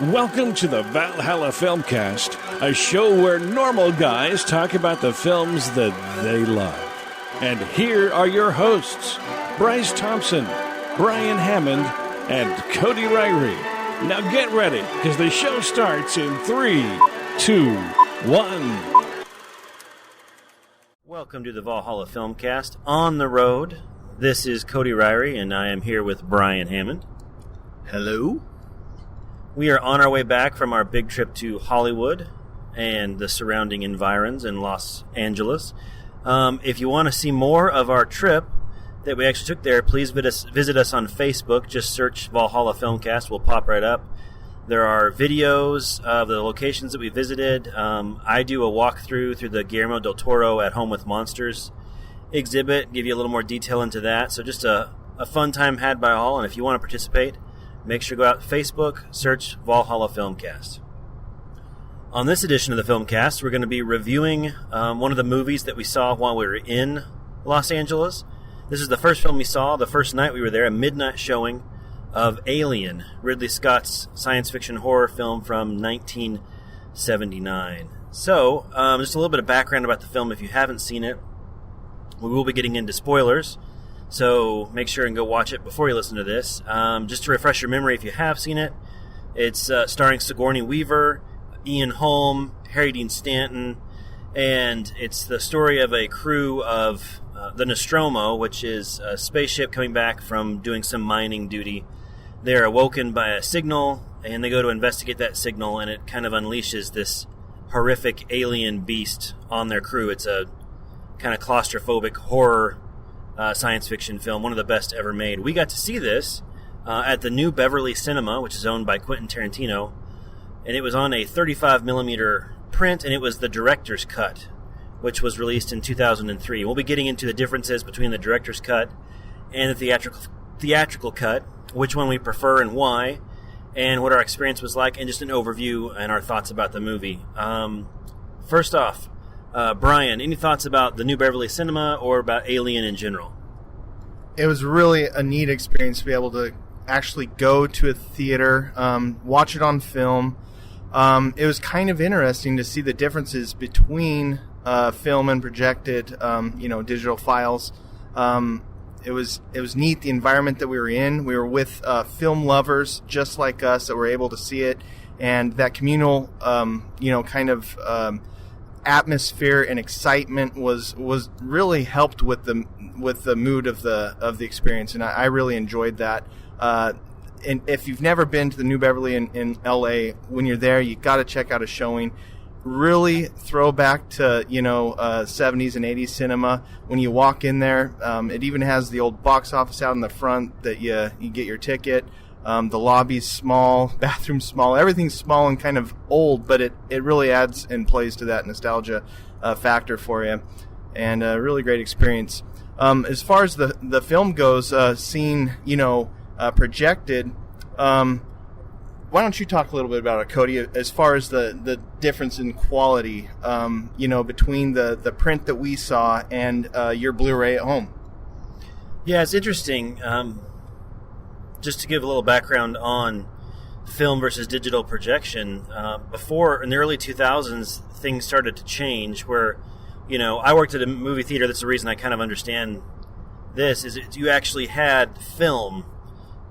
Welcome to the Valhalla Filmcast, a show where normal guys talk about the films that they love. And here are your hosts, Bryce Thompson, Brian Hammond, and Cody Ryrie. Now get ready, because the show starts in 3, 2, 1. Welcome to the Valhalla Filmcast on the road. This is Cody Ryrie, and I am here with Brian Hammond. Hello. We are on our way back from our big trip to Hollywood and the surrounding environs in Los Angeles. If you want to see more of our trip that we actually took there, please visit us on Facebook. Just search Valhalla Filmcast. We'll pop right up. There are videos of the locations that we visited. I do a walkthrough through the Guillermo del Toro At Home with Monsters exhibit, give you a little more detail into that. So just a fun time had by all, and if you want to participate, make sure to go out to Facebook, search Valhalla Filmcast. On this edition of the Filmcast, we're going to be reviewing one of the movies that we saw while we were in Los Angeles. This is the first film we saw the first night we were there, a midnight showing of Alien, Ridley Scott's science fiction horror film from 1979. So, just a little bit of background about the film if you haven't seen it. We will be getting into spoilers, so make sure and go watch it before you listen to this. Just to refresh your memory if you have seen it, it's starring Sigourney Weaver, Ian Holm, Harry Dean Stanton, and it's the story of a crew of the Nostromo, which is a spaceship coming back from doing some mining duty. They're awoken by a signal, and they go to investigate that signal, and it kind of unleashes this horrific alien beast on their crew. It's a kind of claustrophobic horror science fiction film, one of the best ever made. We got to see this at the New Beverly Cinema, which is owned by Quentin Tarantino, and it was on a 35mm print, and it was the director's cut, which was released in 2003. We'll be getting into the differences between the director's cut and the theatrical cut, which one we prefer and why, and what our experience was like, and just an overview and our thoughts about the movie. First off, Brian, any thoughts about the New Beverly Cinema or about Alien in general? It was really a neat experience to be able to actually go to a theater, watch it on film. It was kind of interesting to see the differences between film and projected, digital files. It was neat, the environment that we were in. We were with film lovers just like us that were able to see it, and that communal, atmosphere and excitement was really helped with the mood of the experience, and I really enjoyed that. And if you've never been to the New Beverly in LA, when you're there, you got to check out a showing. Really throwback to 70s and 80s cinema. When you walk in there, it even has the old box office out in the front that you get your ticket. The lobby's small, bathroom's small, everything's small and kind of old, but it really adds and plays to that nostalgia factor for you, and a really great experience. As far as the film goes, seen projected, why don't you talk a little bit about it, Cody, as far as the difference in quality, between the print that we saw and your Blu-ray at home? Yeah, it's interesting. Just to give a little background on film versus digital projection, before, in the early 2000s, things started to change where, I worked at a movie theater. That's the reason I kind of understand this, is you actually had film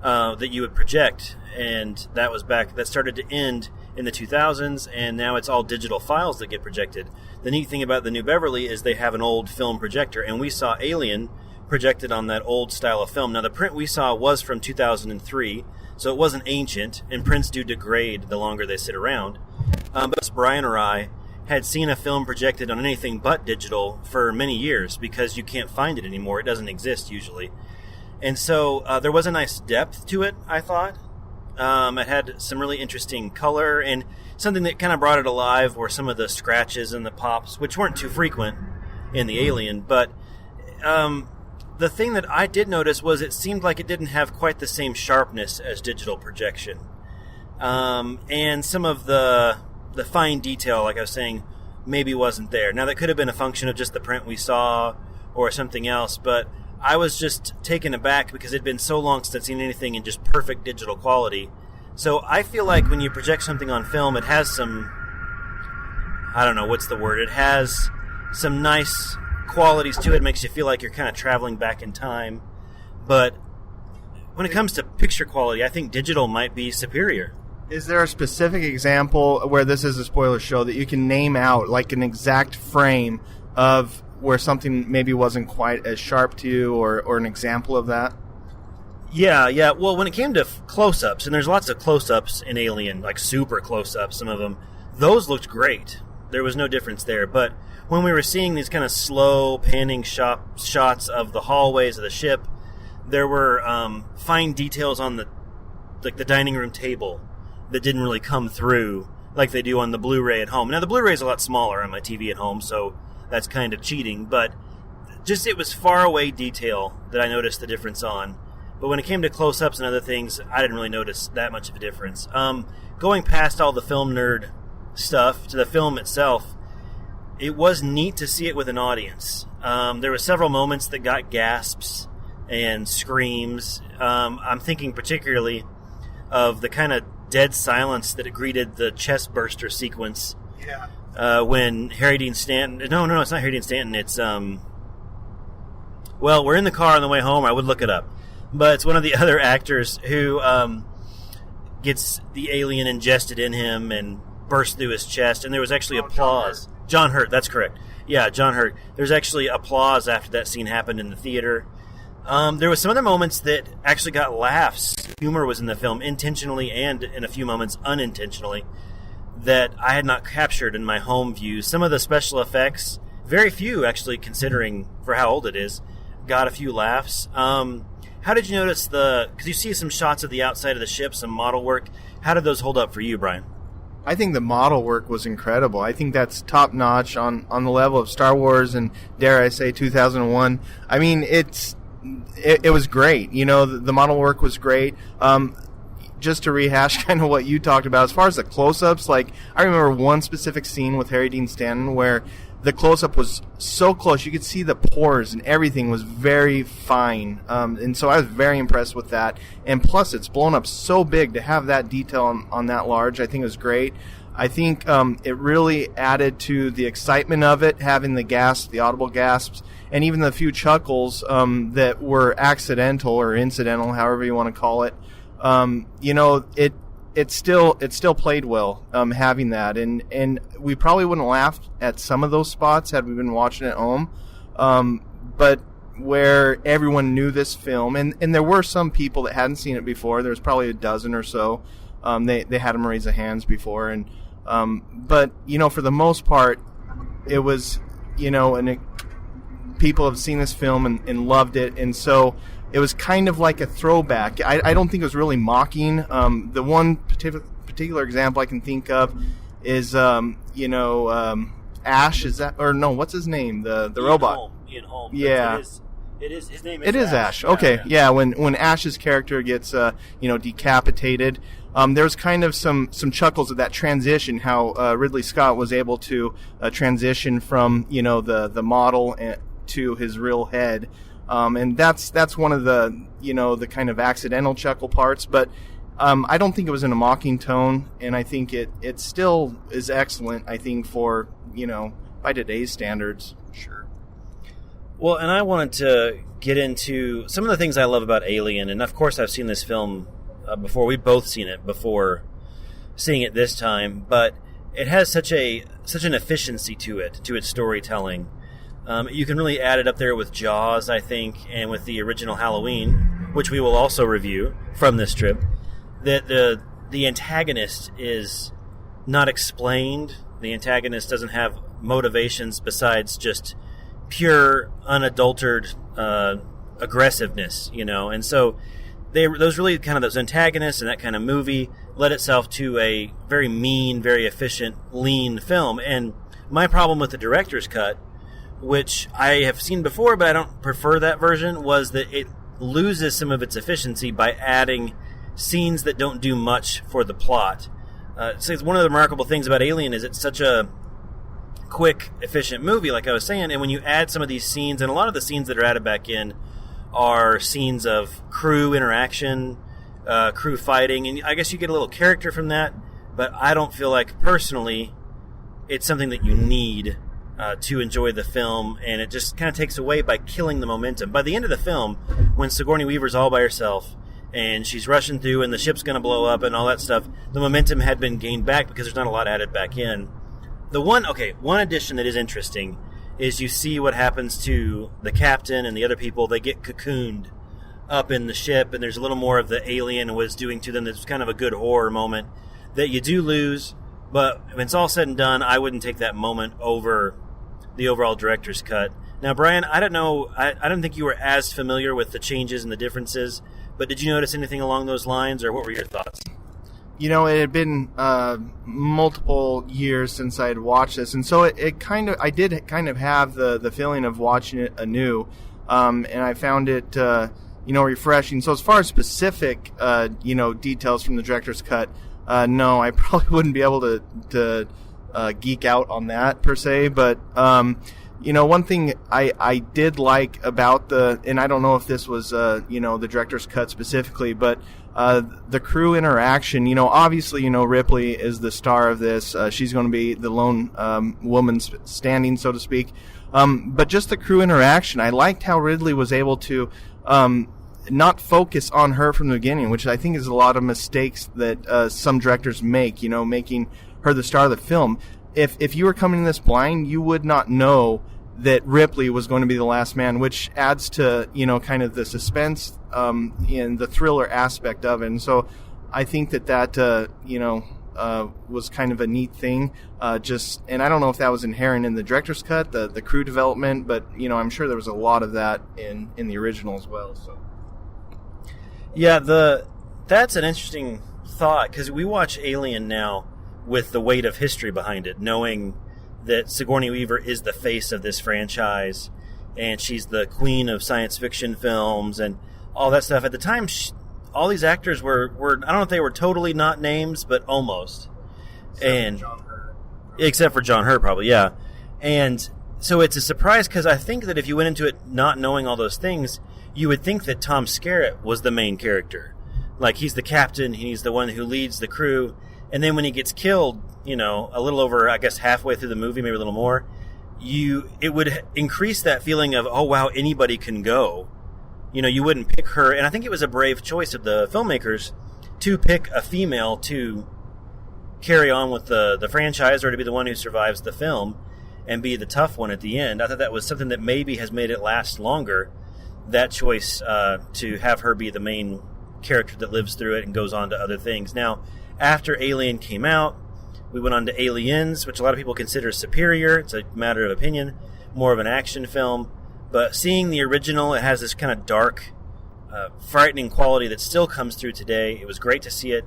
that you would project, and that started to end in the 2000s, and now it's all digital files that get projected. The neat thing about the New Beverly is they have an old film projector, and we saw Alien projected on that old style of film. Now, the print we saw was from 2003, so it wasn't ancient, and prints do degrade the longer they sit around. But Brian or I had seen a film projected on anything but digital for many years because you can't find it anymore. It doesn't exist usually. And so there was a nice depth to it, I thought. It had some really interesting color, and something that kind of brought it alive were some of the scratches and the pops, which weren't too frequent in the Alien, but the thing that I did notice was it seemed like it didn't have quite the same sharpness as digital projection. And some of the fine detail, like I was saying, maybe wasn't there. Now, that could have been a function of just the print we saw or something else, but I was just taken aback because it had been so long since I'd seen anything in just perfect digital quality. So I feel like when you project something on film, it has some, I don't know, what's the word? It has some nice qualities to it. It makes you feel like you're kind of traveling back in time. But when it comes to picture quality, I think digital might be superior. Is there a specific example where this is a spoiler show that you can name out, like an exact frame of where something maybe wasn't quite as sharp to you, or an example of that? Yeah. Well, when it came to close-ups, and there's lots of close-ups in Alien, like super close-ups, some of them, those looked great. There was no difference there. But when we were seeing these kind of slow panning shots of the hallways of the ship, there were fine details on the dining room table that didn't really come through like they do on the Blu-ray at home. Now, the Blu-ray is a lot smaller on my TV at home, so that's kind of cheating. But just it was far away detail that I noticed the difference on. But when it came to close-ups and other things, I didn't really notice that much of a difference. Going past all the film nerd stuff to the film itself, it was neat to see it with an audience. There were several moments that got gasps and screams. I'm thinking particularly of the kind of dead silence that greeted the chest burster sequence. Yeah. When Harry Dean Stanton... No, it's not Harry Dean Stanton. It's... Well, we're in the car on the way home. I would look it up. But it's one of the other actors who gets the alien ingested in him and bursts through his chest. And there was actually applause. John Hurt, that's correct. Yeah, John Hurt. There's actually applause after that scene happened in the theater. There was some other moments that actually got laughs. Humor was in the film, intentionally and in a few moments unintentionally, that I had not captured in my home view. Some of the special effects, very few actually considering for how old it is, got a few laughs. How did you notice because you see some shots of the outside of the ship, some model work. How did those hold up for you, Brian? I think the model work was incredible. I think that's top notch on the level of Star Wars and, dare I say, 2001. I mean, it was great. You know, the model work was great. Just to rehash kind of what you talked about, as far as the close-ups, like, I remember one specific scene with Harry Dean Stanton where the close-up was so close, you could see the pores and everything was very fine. And so I was very impressed with that. And plus, it's blown up so big to have that detail on that large. I think it was great. I think it really added to the excitement of it, having the gasps, the audible gasps, and even the few chuckles that were accidental or incidental, however you want to call it. You know, it still played well, having that, and we probably wouldn't have laughed at some of those spots had we been watching at home, but where everyone knew this film, and there were some people that hadn't seen it before. There was probably a dozen or so. They had them raise their hands before, and but you know, for the most part, it was, you know, and people have seen this film and loved it, and so it was kind of like a throwback. I don't think it was really mocking. The one particular example I can think of is, you know, Ash. Is that, or no? What's his name? The robot. Ian Holm. Yeah. It is. His name is. It is Ash. Okay. Yeah. When Ash's character gets you know, decapitated, there's kind of some chuckles at that transition. How Ridley Scott was able to transition from, you know, the model to his real head. And that's one of the, you know, the kind of accidental chuckle parts, but I don't think it was in a mocking tone, and I think it still is excellent, I think, for, you know, by today's standards. Sure. Well, and I wanted to get into some of the things I love about Alien, and of course I've seen this film before. We've both seen it before seeing it this time, but it has such an efficiency to its storytelling. You can really add it up there with Jaws, I think, and with the original Halloween, which we will also review from this trip, that the antagonist is not explained. The antagonist doesn't have motivations besides just pure, unadulterated aggressiveness, you know. And so those antagonists and that kind of movie led itself to a very mean, very efficient, lean film. And my problem with the director's cut, which I have seen before, but I don't prefer that version, was that it loses some of its efficiency by adding scenes that don't do much for the plot. So it's one of the remarkable things about Alien is it's such a quick, efficient movie, like I was saying, and when you add some of these scenes, and a lot of the scenes that are added back in are scenes of crew interaction, crew fighting, and I guess you get a little character from that, but I don't feel like, personally, it's something that you need to enjoy the film, and it just kind of takes away by killing the momentum. By the end of the film, when Sigourney Weaver's all by herself, and she's rushing through, and the ship's going to blow up, and all that stuff, the momentum had been gained back because there's not a lot added back in. One addition that is interesting is you see what happens to the captain and the other people. They get cocooned up in the ship, and there's a little more of the alien was doing to them. That's kind of a good horror moment that you do lose, but when it's all said and done, I wouldn't take that moment over the overall director's cut. Now, Brian, I don't know, I don't think you were as familiar with the changes and the differences, but did you notice anything along those lines, or what were your thoughts? You know, it had been multiple years since I had watched this, and so I did kind of have the feeling of watching it anew, and I found it, refreshing. So as far as specific, details from the director's cut, no, I probably wouldn't be able to geek out on that per se, but one thing I did like about and I don't know if this was the director's cut specifically, but the crew interaction. Obviously, Ripley is the star of this. She's going to be the lone woman standing, so to speak. But just the crew interaction, I liked how Ridley was able to not focus on her from the beginning, which I think is a lot of mistakes that some directors make, making her the star of the film. If you were coming in this blind, you would not know that Ripley was going to be the last man, which adds to, kind of the suspense and the thriller aspect of it. And so I think that was kind of a neat thing. And I don't know if that was inherent in the director's cut, the crew development, but, I'm sure there was a lot of that in the original as well. So. Yeah, that's an interesting thought, because we watch Alien now with the weight of history behind it, knowing that Sigourney Weaver is the face of this franchise, and she's the queen of science fiction films and all that stuff. At the time, all these actors were I don't know if they were totally not names, but almost. Except for John Hurt, probably, yeah. And so it's a surprise, because I think that if you went into it not knowing all those things, you would think that Tom Skerritt was the main character. Like, he's the captain, he's the one who leads the crew, and then when he gets killed, a little over, I guess, halfway through the movie, maybe a little more, it would increase that feeling of, oh, wow, anybody can go. You wouldn't pick her, and I think it was a brave choice of the filmmakers to pick a female to carry on with the franchise, or to be the one who survives the film and be the tough one at the end. I thought that was something that maybe has made it last longer, that choice to have her be the main character that lives through it and goes on to other things. Now, after Alien came out, we went on to Aliens, which a lot of people consider superior. It's a matter of opinion, more of an action film. But seeing the original, it has this kind of dark, frightening quality that still comes through today. It was great to see it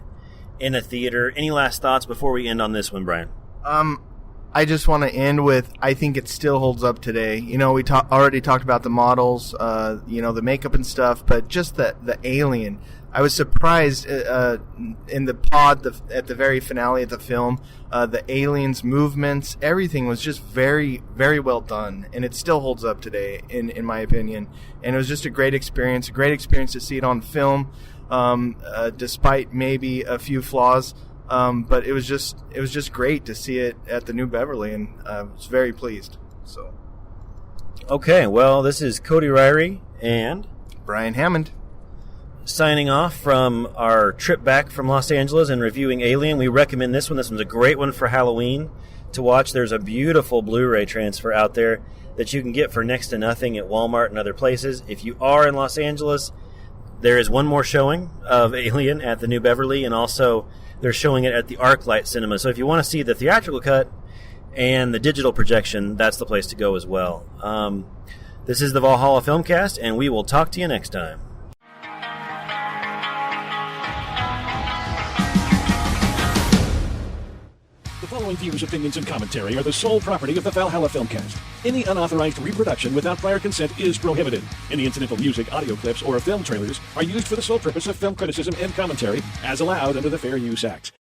in a theater. Any last thoughts before we end on this one, Brian? I just want to end with, I think it still holds up today. We already talked about the models, the makeup and stuff, but just the alien. I was surprised in the pod at the very finale of the film, the aliens' movements, everything was just very, very well done, and it still holds up today, in my opinion. And it was just a great experience to see it on film, despite maybe a few flaws. But it was just great to see it at the New Beverly, and I was very pleased. So, okay, well, this is Cody Ryrie and Brian Hammond signing off from our trip back from Los Angeles and reviewing Alien. We recommend this one. This one's a great one for Halloween to watch. There's a beautiful Blu-ray transfer out there that you can get for next to nothing at Walmart and other places. If you are in Los Angeles, there is one more showing of Alien at the New Beverly, and also they're showing it at the ArcLight Cinema. So if you want to see the theatrical cut and the digital projection, that's the place to go as well. This is the Valhalla Filmcast, and we will talk to you next time. The following views, opinions, and commentary are the sole property of the Valhalla Filmcast. Any unauthorized reproduction without prior consent is prohibited. Any incidental music, audio clips, or film trailers are used for the sole purpose of film criticism and commentary as allowed under the Fair Use Act.